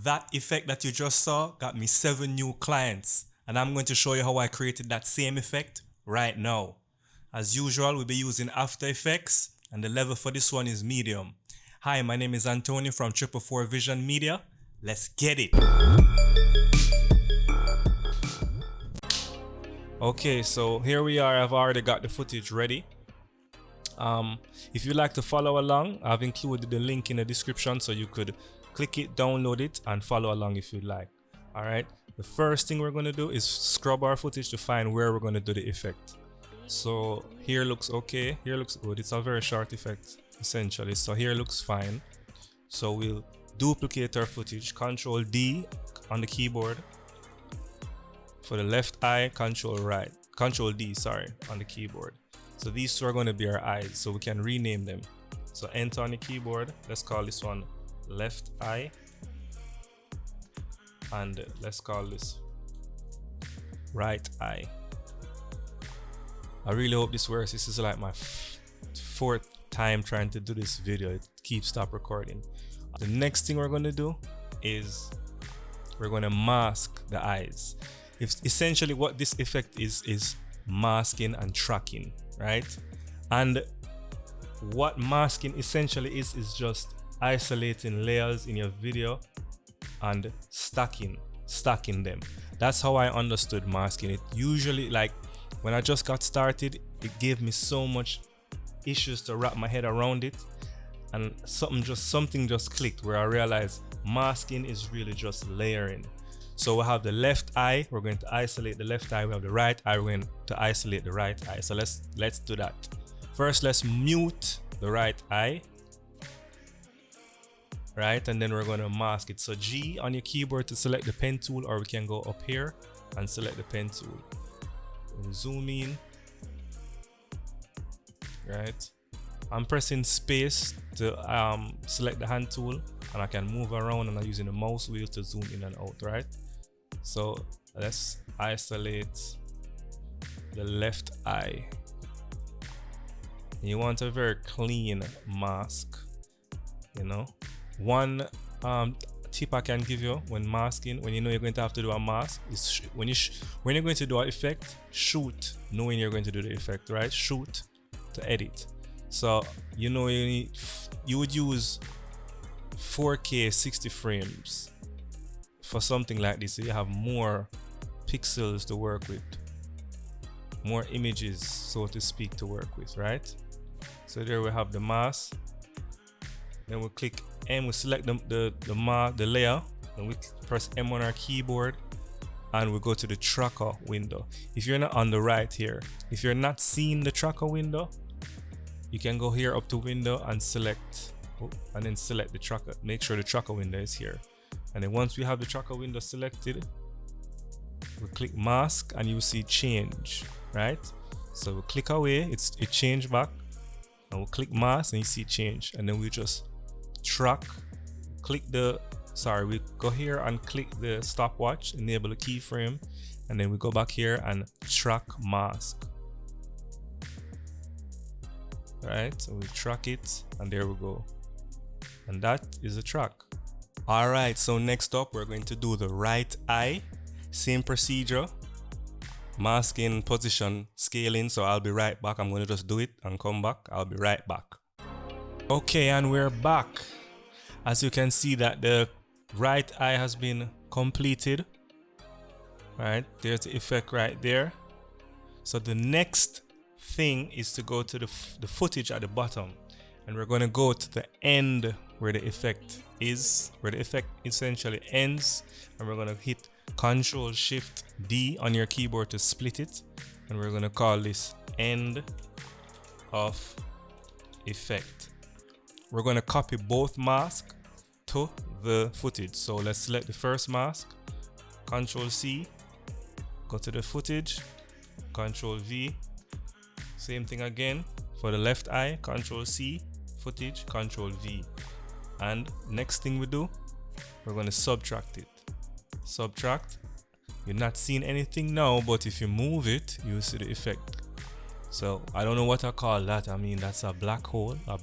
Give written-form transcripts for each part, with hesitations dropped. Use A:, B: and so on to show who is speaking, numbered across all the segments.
A: that effect that you just saw got me 7 new clients, and I'm going to show you how I created that same effect right now. As usual, we'll be using After Effects, and the level for this one is medium. Hi, my name is Antonio from 444 Vision Media. Let's get it. Okay, so here we are. I've already got the footage ready. If you'd like to follow along, I've included the link in the description so you could click it, download it, and follow along if you'd like. Alright, the first thing we're going to do is scrub our footage to find where we're going to do the effect. So here looks okay, here looks good. It's a very short effect essentially, so here looks fine. So we'll duplicate our footage, Control D on the keyboard. For the left eye, Control D, sorry, on the keyboard. So these two are going to be our eyes, so we can rename them. So enter on the keyboard. Let's call this one left eye, and let's call this right eye. I really hope this works. This is like my fourth time trying to do this video. It keeps stop recording. The next thing we're going to do is we're going to mask the eyes. Essentially what this effect is masking and tracking, right? And what masking essentially is just isolating layers in your video and stacking them. That's how I understood masking. It usually, like when I just got started, it gave me so much issues to wrap my head around it, and something just clicked where I realized masking is really just layering. So we have the left eye, we're going to isolate the left eye. We have the right eye, we're going to isolate the right eye. So let's do that. First, let's mute the right eye, right? And then we're going to mask it. So G on your keyboard to select the pen tool, or we can go up here and select the pen tool. We'll zoom in, right? I'm pressing space to select the hand tool, and I can move around, and I'm using the mouse wheel to zoom in and out, right? So let's isolate the left eye. You want a very clean mask, you know. One tip I can give you when masking, when you know you're going to have to do a mask, is when you're going to do an effect, shoot knowing you're going to do the effect, right? Shoot to edit. So you know you would use 4K 60 frames for something like this, so you have more pixels to work with, more images, so to speak, to work with, right? So there we have the mask. Then we click M, we select the layer, and we press M on our keyboard, and we go to the tracker window. If you're not on the right here, if you're not seeing the tracker window, you can go here up to window and select, and then select the tracker. Make sure the tracker window is here. And then once we have the tracker window selected, we click mask, and you see change, right? So we click away, it changed back, and we'll click mask, and you see change. And then we just track, we go here and click the stopwatch, enable the keyframe, and then we go back here and track mask. Right, so we track it, and there we go, and that is a track. All right, so next up we're going to do the right eye. Same procedure, masking, position, scaling. So I'll be right back. I'm going to just do it and come back. I'll be right back. Okay, and we're back. As you can see that the right eye has been completed. Right, there's the effect right there. So the next thing is to go to the footage at the bottom, and we're going to go to the end where the effect is, where the effect essentially ends, and we're going to hit Control Shift D on your keyboard to split it, and we're going to call this end of effect. We're going to copy both masks to the footage. So let's select the first mask, Control C, go to the footage, Control V. Same thing again for the left eye, Control C, footage, Control V. And next thing we do, we're going to subtract it. Subtract. You're not seeing anything now, but if you move it, you'll see the effect. So I don't know what I call that. I mean, that's a black hole, I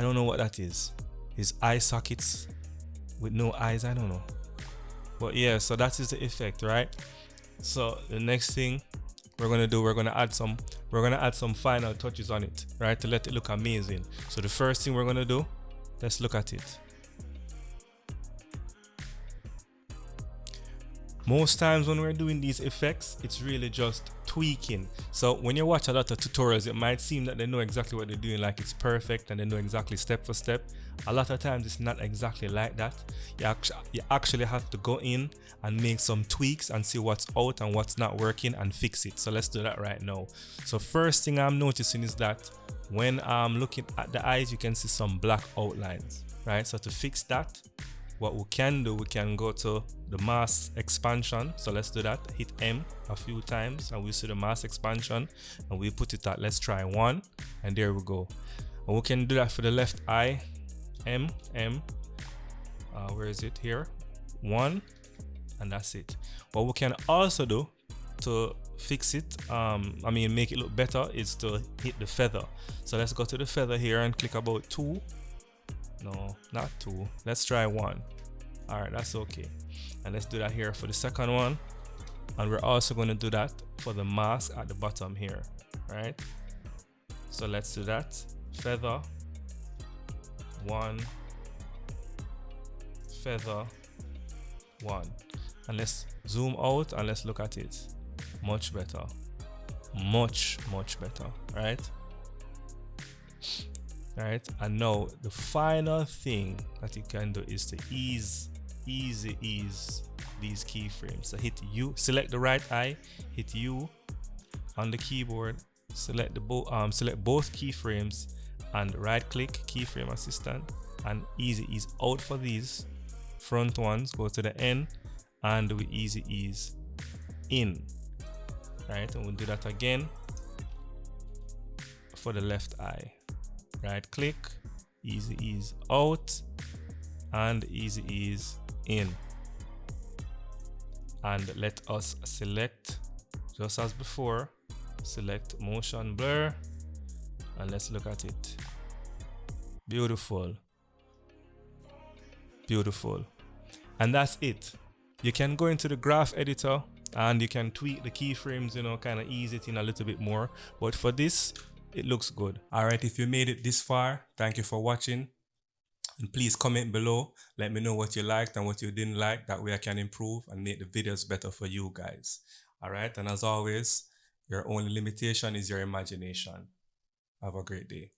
A: don't know what that is. His eye sockets with no eyes, I don't know. But yeah, so that is the effect, right? So the next thing we're gonna do, we're gonna add some final touches on it, right, to let it look amazing. So the first thing we're gonna do, let's look at it. Most times when we're doing these effects, it's really just tweaking. So when you watch a lot of tutorials, it might seem that they know exactly what they're doing, like it's perfect and they know exactly step for step. A lot of times it's not exactly like that. You actually have to go in and make some tweaks and see what's out and what's not working and fix it. So let's do that right now. So first thing I'm noticing is that when I'm looking at the eyes, you can see some black outlines, right? So to fix that, what we can do, we can go to the mask expansion. So let's do that. Hit M a few times and we see the mask expansion and we put it at, let's try 1, and there we go. And we can do that for the left eye. M, where is it? Here, 1, and that's it. What we can also do to fix it, make it look better, is to hit the feather. So let's go to the feather here and click about 2. No, not 2. Let's try 1. All right, that's okay. And let's do that here for the second one. And we're also going to do that for the mask at the bottom here, right? So let's do that. Feather, 1, feather, 1. And let's zoom out and let's look at it. Much better. Much better, right? Right, and now the final thing that you can do is to ease these keyframes. So hit U, select the right eye, hit U on the keyboard, select both keyframes, and right click keyframe assistant, and ease out for these front ones. Go to the N and we ease in, right? And we'll do that again for the left eye. Right click, ease out, and ease in. And let us select, just as before, select motion blur, and let's look at it. Beautiful. And that's it. You can go into the graph editor and you can tweak the keyframes, kind of ease it in a little bit more. But for this, it looks good. All right, if you made it this far, thank you for watching. And please comment below. Let me know what you liked and what you didn't like. That way I can improve and make the videos better for you guys. All right, and as always, your only limitation is your imagination. Have a great day.